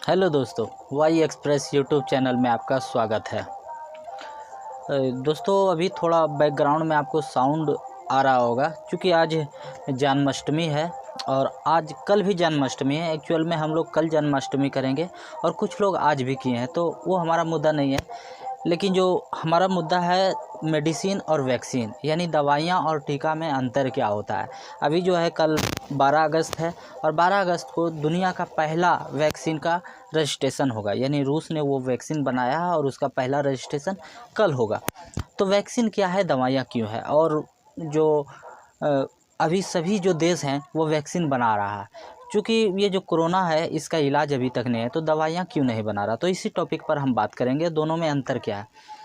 Hello दोस्तों, Y express YouTube channel में आपका स्वागत है। दोस्तों अभी थोड़ा बैकग्राउंड में आपको साउंड आ रहा होगा क्योंकि आज जन्माष्टमी है और आज कल भी जन्माष्टमी है। एक्चुअल में हम लोग कल जन्माष्टमी करेंगे और कुछ लोग आज भी किए हैं, तो वो हमारा मुद्दा नहीं है। लेकिन जो हमारा मुद्दा है मेडिसिन और वैक्सीन, यानी दवाइयाँ और टीका में अंतर क्या होता है। अभी जो है कल 12 अगस्त है और 12 अगस्त को दुनिया का पहला वैक्सीन का रजिस्ट्रेशन होगा, यानी रूस ने वो वैक्सीन बनाया है और उसका पहला रजिस्ट्रेशन कल होगा। तो वैक्सीन क्या है, दवाइयाँ क्यों है, और जो अभी सभी जो देश हैं वो वैक्सीन बना रहा है। चूँकि ये जो कोरोना है इसका इलाज अभी तक नहीं है, तो दवाइयाँ क्यों नहीं बना रहा। तो इसी टॉपिक पर हम बात करेंगे, दोनों में अंतर क्या है।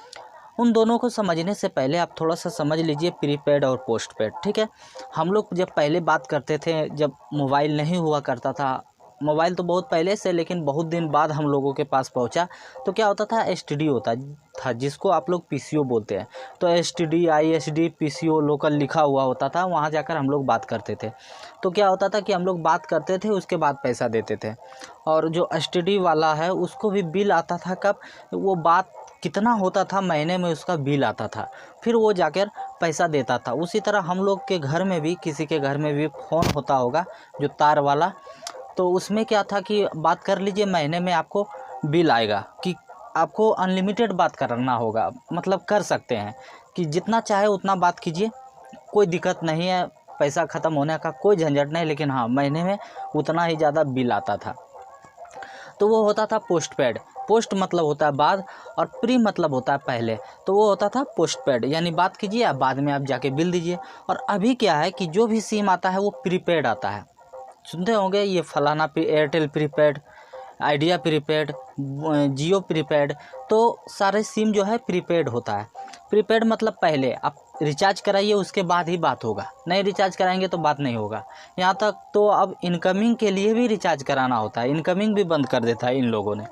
उन दोनों को समझने से पहले आप थोड़ा सा समझ लीजिए प्रीपेड और पोस्टपेड, ठीक है। हम लोग जब पहले बात करते थे, जब मोबाइल नहीं हुआ करता था, मोबाइल तो बहुत पहले से लेकिन बहुत दिन बाद हम लोगों के पास पहुंचा, तो क्या होता था, एसटीडी होता था जिसको आप लोग पीसीओ बोलते हैं। तो एसटीडी, आईएसडी, पीसीओ लोकल लिखा हुआ होता था, वहां जाकर हम लोग बात करते थे। तो क्या होता था कि हम लोग बात करते थे, उसके बाद पैसा देते थे। और जो एसटीडी वाला है उसको भी बिल आता था, कब वो बात कितना होता था महीने में उसका बिल आता था, फिर वो जाकर पैसा देता था। उसी तरह हम लोग के घर में भी, किसी के घर में भी फ़ोन होता होगा जो तार वाला, तो उसमें क्या था कि बात कर लीजिए, महीने में आपको बिल आएगा कि आपको अनलिमिटेड बात करना होगा, मतलब कर सकते हैं कि जितना चाहे उतना बात कीजिए, कोई दिक्कत नहीं है, पैसा ख़त्म होने का कोई झंझट नहीं। लेकिन हाँ, महीने में उतना ही ज़्यादा बिल आता था। तो वो होता था पोस्टपेड। पोस्ट मतलब होता है बाद और प्री मतलब होता है पहले, तो वो होता था पोस्टपेड, यानी बात कीजिए आप, बाद में आप जाके बिल दीजिए। और अभी क्या है कि जो भी सिम आता है वो प्रीपेड आता है। सुनते होंगे ये फलाना एयरटेल प्रीपेड, आइडिया प्रीपेड, जियो प्रीपेड, तो सारे सिम जो है प्रीपेड होता है। प्रीपेड मतलब पहले आप रिचार्ज कराइए उसके बाद ही बात होगा, नहीं रिचार्ज कराएंगे तो बात नहीं होगा। यहाँ तक तो अब इनकमिंग के लिए भी रिचार्ज कराना होता है, इनकमिंग भी बंद कर देता है इन लोगों ने।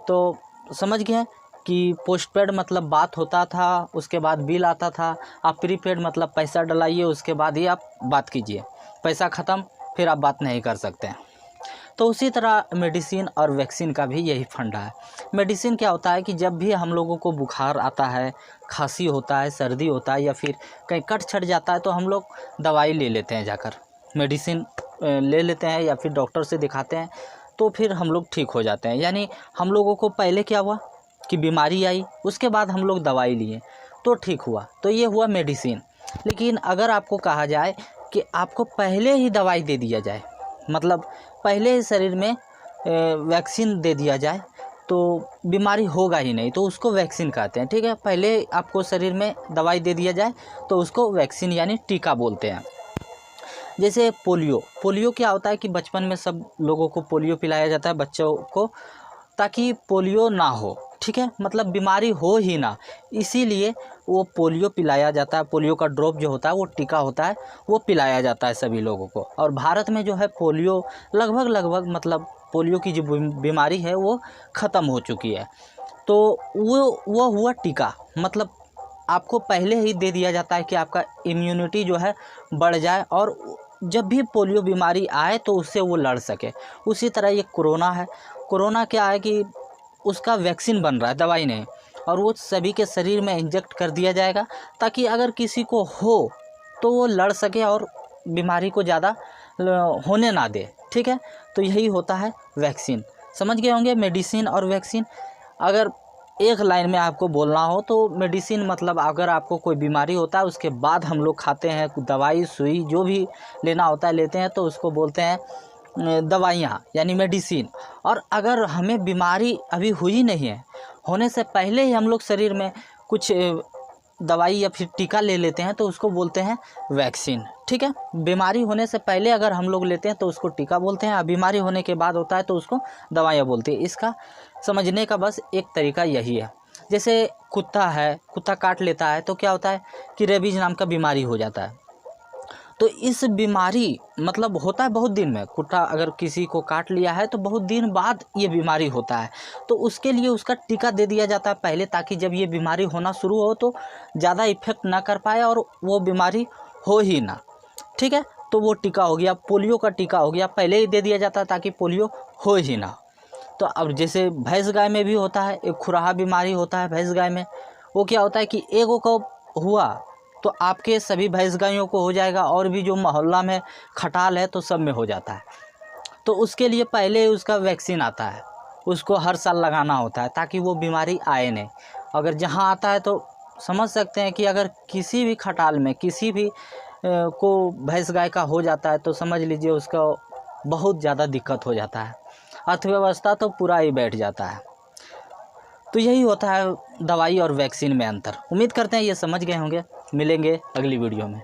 तो समझ गए कि पोस्टपेड मतलब बात होता था, उसके बाद बिल आता था। आप प्रीपेड मतलब पैसा डलाइए उसके बाद ही आप बात कीजिए, पैसा ख़त्म फिर आप बात नहीं कर सकते हैं। तो उसी तरह मेडिसिन और वैक्सीन का भी यही फंडा है। मेडिसिन क्या होता है कि जब भी हम लोगों को बुखार आता है, खांसी होता है, सर्दी होता है या फिर कहीं कट छट जाता है, तो हम लोग दवाई ले लेते हैं, जाकर मेडिसिन ले लेते हैं या फिर डॉक्टर से दिखाते हैं, तो फिर हम लोग ठीक हो जाते हैं। यानी हम लोगों को पहले क्या हुआ कि बीमारी आई, उसके बाद हम लोग दवाई लिए तो ठीक हुआ, तो ये हुआ मेडिसिन। लेकिन अगर आपको कहा जाए कि आपको पहले ही दवाई दे दिया जाए, मतलब पहले ही शरीर में वैक्सीन दे दिया जाए, तो बीमारी होगा ही नहीं, तो उसको वैक्सीन कहते हैं, ठीक है। पहले आपको शरीर में दवाई दे दिया जाए तो उसको वैक्सीन यानी टीका बोलते हैं। जैसे पोलियो, पोलियो क्या होता है कि बचपन में सब लोगों को पोलियो पिलाया जाता है, बच्चों को, ताकि पोलियो ना हो, ठीक है, मतलब बीमारी हो ही ना, इसीलिए वो पोलियो पिलाया जाता है। पोलियो का ड्रॉप जो होता है वो टीका होता है, वो पिलाया जाता है सभी लोगों को। और भारत में जो है पोलियो लगभग मतलब पोलियो की जो बीमारी है वो ख़त्म हो चुकी है। तो वो हुआ टीका, मतलब आपको पहले ही दे दिया जाता है कि आपका इम्यूनिटी जो है बढ़ जाए और जब भी पोलियो बीमारी आए तो उससे वो लड़ सके। उसी तरह ये कोरोना है। कोरोना क्या है कि उसका वैक्सीन बन रहा है, दवाई नहीं, और वो सभी के शरीर में इंजेक्ट कर दिया जाएगा ताकि अगर किसी को हो तो वो लड़ सके और बीमारी को ज़्यादा होने ना दे, ठीक है। तो यही होता है वैक्सीन। समझ गए होंगे मेडिसिन और वैक्सीन। अगर एक लाइन में आपको बोलना हो तो मेडिसिन मतलब अगर आपको कोई बीमारी होता है उसके बाद हम लोग खाते हैं दवाई, सुई जो भी लेना होता है लेते हैं, तो उसको बोलते हैं दवाइयाँ यानी मेडिसिन। और अगर हमें बीमारी अभी हुई नहीं है, होने से पहले ही हम लोग शरीर में कुछ दवाई या फिर टीका ले लेते हैं, तो उसको बोलते हैं वैक्सीन, ठीक है। बीमारी होने से पहले अगर हम लोग लेते हैं तो उसको टीका बोलते हैं, और बीमारी होने के बाद होता है तो उसको दवाइयाँ बोलते हैं। इसका समझने का बस एक तरीका यही है। जैसे कुत्ता है, कुत्ता काट लेता है तो क्या होता है कि रेबीज नाम का बीमारी हो जाता है। तो इस बीमारी मतलब होता है बहुत दिन में, कुत्ता अगर किसी को काट लिया है तो बहुत दिन बाद ये बीमारी होता है, तो उसके लिए उसका टीका दे दिया जाता है पहले, ताकि जब ये बीमारी होना शुरू हो तो ज़्यादा इफेक्ट ना कर पाए और वो बीमारी हो ही ना, ठीक है। तो वो टीका हो गया, पोलियो का टीका हो गया, पहले ही दे दिया जाता है ताकि पोलियो हो ही ना। तो अब जैसे भैंस गाय में भी होता है, एक खुरहा बीमारी होता है भैंस गाय में। वो क्या होता है कि एगो को हुआ तो आपके सभी भैंस गायों को हो जाएगा, और भी जो मोहल्ला में खटाल है तो सब में हो जाता है। तो उसके लिए पहले उसका वैक्सीन आता है, उसको हर साल लगाना होता है ताकि वो बीमारी आए नहीं। अगर जहाँ आता है तो समझ सकते हैं कि अगर किसी भी खटाल में किसी भी को भैंस गाय का हो जाता है तो समझ लीजिए उसका बहुत ज़्यादा दिक्कत हो जाता है, अर्थव्यवस्था तो पूरा ही बैठ जाता है। तो यही होता है दवाई और वैक्सीन में अंतर। उम्मीद करते हैं ये समझ गए होंगे। मिलेंगे अगली वीडियो में।